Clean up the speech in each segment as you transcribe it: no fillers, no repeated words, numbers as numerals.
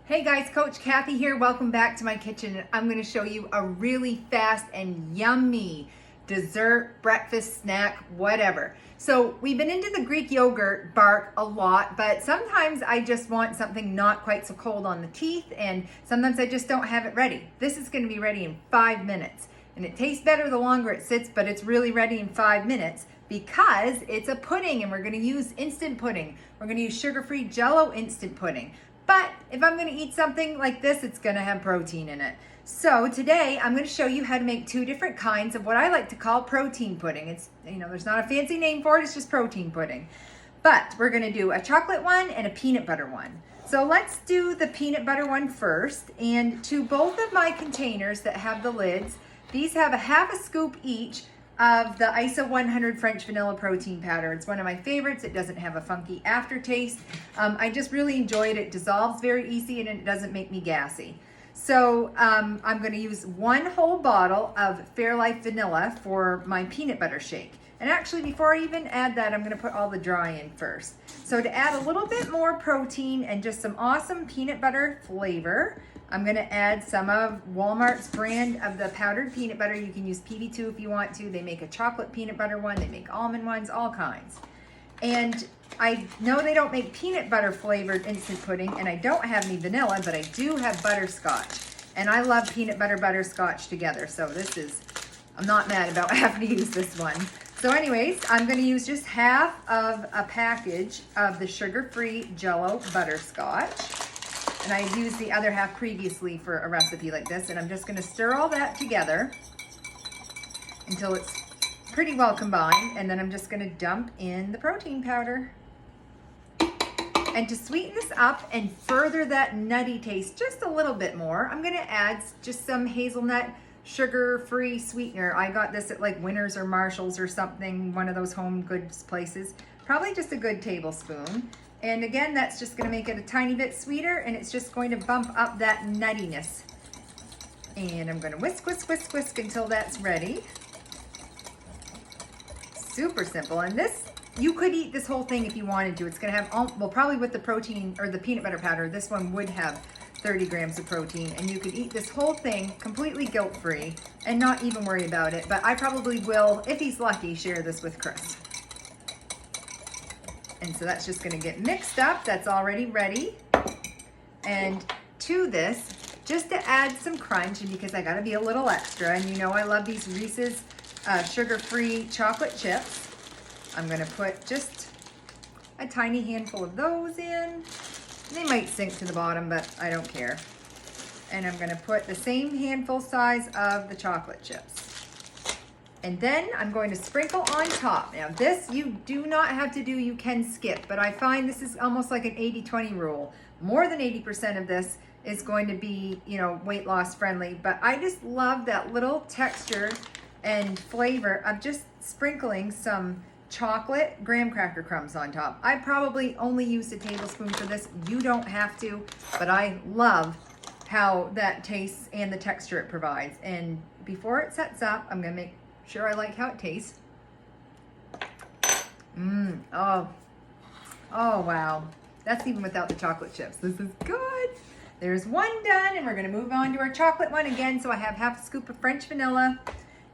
Hey guys, Coach Kathy here. Welcome back to my kitchen. I'm going to show you a really fast and yummy dessert, breakfast, snack, whatever. So we've been into the Greek yogurt bark a lot, but sometimes I just want something not quite so cold on the teeth, and sometimes I just don't have it ready. This is going to be ready in 5 minutes, and it tastes better the longer it sits, but it's really ready in 5 minutes because it's a pudding, and we're going to use instant pudding. We're going to use sugar-free Jell-O instant pudding. But if I'm going to eat something like this, it's going to have protein in it. So today I'm going to show you how to make 2 different kinds of what I like to call protein pudding. It's, there's not a fancy name for it, it's just protein pudding. But we're going to do a chocolate one and a peanut butter one. So let's do the peanut butter one first. And to both of my containers that have the lids, these have a half a scoop each of the ISO 100 French vanilla protein powder. It's one of my favorites. It doesn't have a funky aftertaste. I just really enjoy it. It dissolves very easy and it doesn't make me gassy. So I'm going to use 1 whole bottle of Fairlife vanilla for my peanut butter shake. And actually, before I even add that, I'm going to put all the dry in first. So to add a little bit more protein and just some awesome peanut butter flavor, I'm going to add some of Walmart's brand of the powdered peanut butter. You can use PB2 if you want to. They make a chocolate peanut butter one. They make almond ones, all kinds. And I know they don't make peanut butter flavored instant pudding, and I don't have any vanilla, but I do have butterscotch. And I love peanut butter butterscotch together. So I'm not mad about having to use this one. So anyways, I'm going to use just half of a package of the sugar-free Jell-O butterscotch. And I used the other half previously for a recipe like this. And I'm just going to stir all that together until it's pretty well combined. And then I'm just going to dump in the protein powder. And to sweeten this up and further that nutty taste just a little bit more, I'm going to add just some hazelnut sugar-free sweetener. I got this at like Winners or Marshall's or something, one of those home goods places. Probably just a good tablespoon. And again, that's just going to make it a tiny bit sweeter, and it's just going to bump up that nuttiness. And I'm going to whisk, whisk, whisk, whisk until that's ready. Super simple. And this, you could eat this whole thing if you wanted to. It's going to have, well, probably with the protein or the peanut butter powder, this one would have 30 grams of protein, and you could eat this whole thing completely guilt-free and not even worry about it. But I probably will, if he's lucky, share this with Chris. And so that's just going to get mixed up. That's already ready. And to this, just to add some crunch, and because I got to be a little extra, and you know I love these Reese's sugar-free chocolate chips, I'm going to put just a tiny handful of those in. They might sink to the bottom, but I don't care. And I'm going to put the same handful size of the chocolate chips. And then I'm going to sprinkle on top. Now this you do not have to do, you can skip, but I find this is almost like an 80-20 rule. More than 80% of this is going to be, weight loss friendly, but I just love that little texture and flavor of just sprinkling some chocolate graham cracker crumbs on top. I probably only used a tablespoon for this. You don't have to, but I love how that tastes and the texture it provides. And before it sets up, I'm going to make sure I like how it tastes. Oh wow. That's even without the chocolate chips. This is good. There's one done, and we're going to move on to our chocolate one again. So I have half a scoop of French vanilla,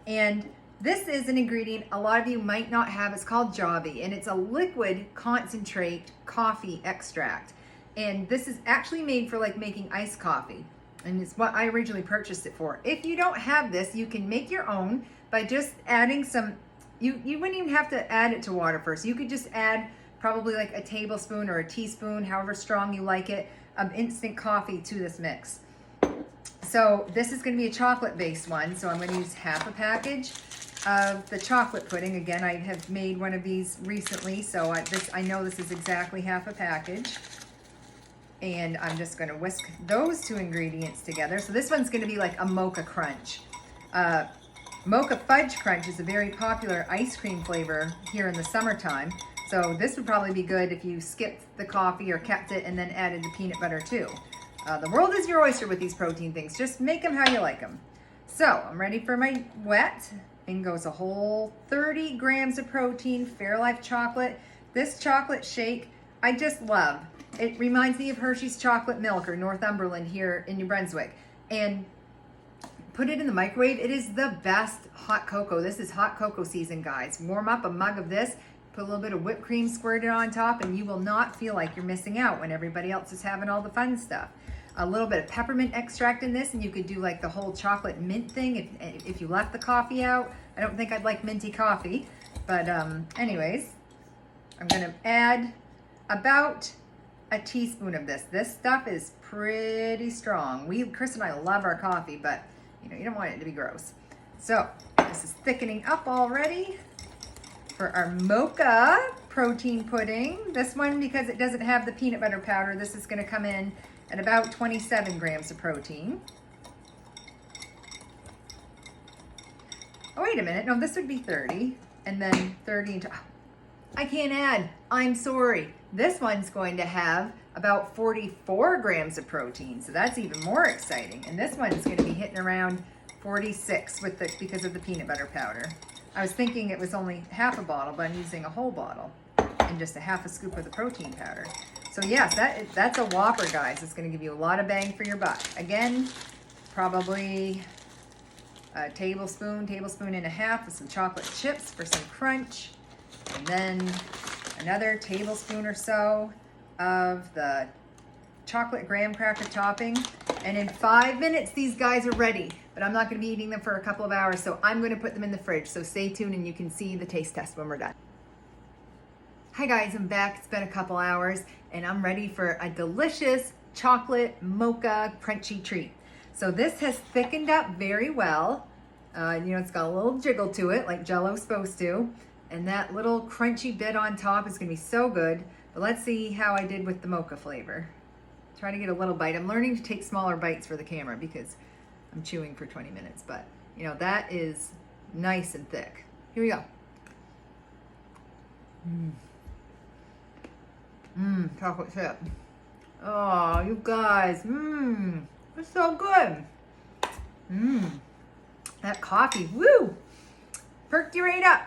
and this is an ingredient a lot of you might not have. It's called Javi, and it's a liquid concentrate coffee extract. And this is actually made for like making iced coffee, and it's what I originally purchased it for. If you don't have this, you can make your own by just adding some, you wouldn't even have to add it to water first. You could just add probably like a tablespoon or a teaspoon, however strong you like it, of instant coffee to this mix. So this is going to be a chocolate-based one, so I'm going to use half a package of the chocolate pudding. Again, I have made one of these recently, so I know this is exactly half a package. And I'm just going to whisk those 2 ingredients together. So this one's going to be like a mocha crunch. Mocha fudge crunch is a very popular ice cream flavor here in the summertime. So this would probably be good if you skipped the coffee or kept it and then added the peanut butter too. The world is your oyster with these protein things. Just make them how you like them. So I'm ready for my wet. In goes a whole 30 grams of protein, Fairlife chocolate. This chocolate shake, I just love. It reminds me of Hershey's chocolate milk or Northumberland here in New Brunswick. And put it in the microwave. It is the best hot cocoa. This is hot cocoa season, guys. Warm up a mug of this, put a little bit of whipped cream squirted on top, and you will not feel like you're missing out when everybody else is having all the fun stuff. A little bit of peppermint extract in this, and you could do like the whole chocolate mint thing if you left the coffee out. I don't think I'd like minty coffee, but anyways, I'm gonna add about a teaspoon of this. This stuff is pretty strong. Chris and I love our coffee, but you don't want it to be gross. So this is thickening up already for our mocha protein pudding. This one, because it doesn't have the peanut butter powder, this is gonna come in at about 27 grams of protein. Oh, wait a minute. No, this would be 30. And then 30 into, I can't add. I'm sorry. This one's going to have about 44 grams of protein. So that's even more exciting. And this one is going to be hitting around 46 because of the peanut butter powder. I was thinking it was only half a bottle, but I'm using a whole bottle and just a half a scoop of the protein powder. So yes, that's a whopper, guys. It's going to give you a lot of bang for your buck. Again, probably a tablespoon and a half of some chocolate chips for some crunch. And then another tablespoon or so of the chocolate graham cracker topping. And in 5 minutes, these guys are ready. But I'm not going to be eating them for a couple of hours, so I'm going to put them in the fridge. So stay tuned and you can see the taste test when we're done. Hi guys, I'm back. It's been a couple hours and I'm ready for a delicious chocolate mocha crunchy treat. So this has thickened up very well. It's got a little jiggle to it like Jell-O's supposed to. And that little crunchy bit on top is gonna be so good. But let's see how I did with the mocha flavor. Try to get a little bite. I'm learning to take smaller bites for the camera because I'm chewing for 20 minutes. But that is nice and thick. Here we go. Chocolate chip. Oh, you guys. It's so good. That coffee, woo, perked you right up.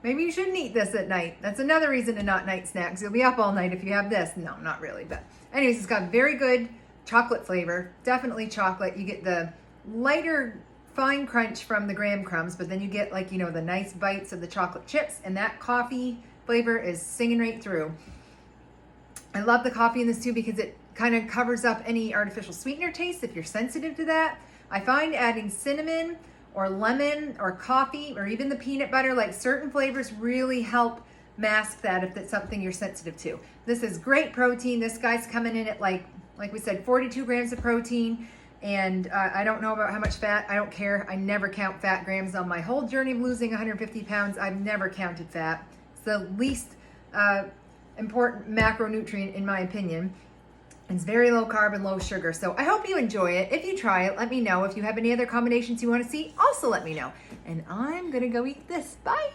Maybe you shouldn't eat this at night. That's another reason to not night snacks. You'll be up all night if you have this. No, not really, but anyways, it's got very good chocolate flavor. Definitely chocolate. You get the lighter fine crunch from the graham crumbs, but then you get the nice bites of the chocolate chips, and that coffee flavor is singing right through. I love the coffee in this too because it kind of covers up any artificial sweetener taste if you're sensitive to that. I find adding cinnamon or lemon or coffee or even the peanut butter, like certain flavors really help mask that if that's something you're sensitive to. This is great protein. This guy's coming in at like we said, 42 grams of protein. And I don't know about how much fat. I don't care. I never count fat grams. On my whole journey of losing 150 pounds, I've never counted fat. It's the least important macronutrient in my opinion. It's very low carb and low sugar. So I hope you enjoy it. If you try it, let me know. If you have any other combinations you want to see, also let me know. And I'm going to go eat this. Bye.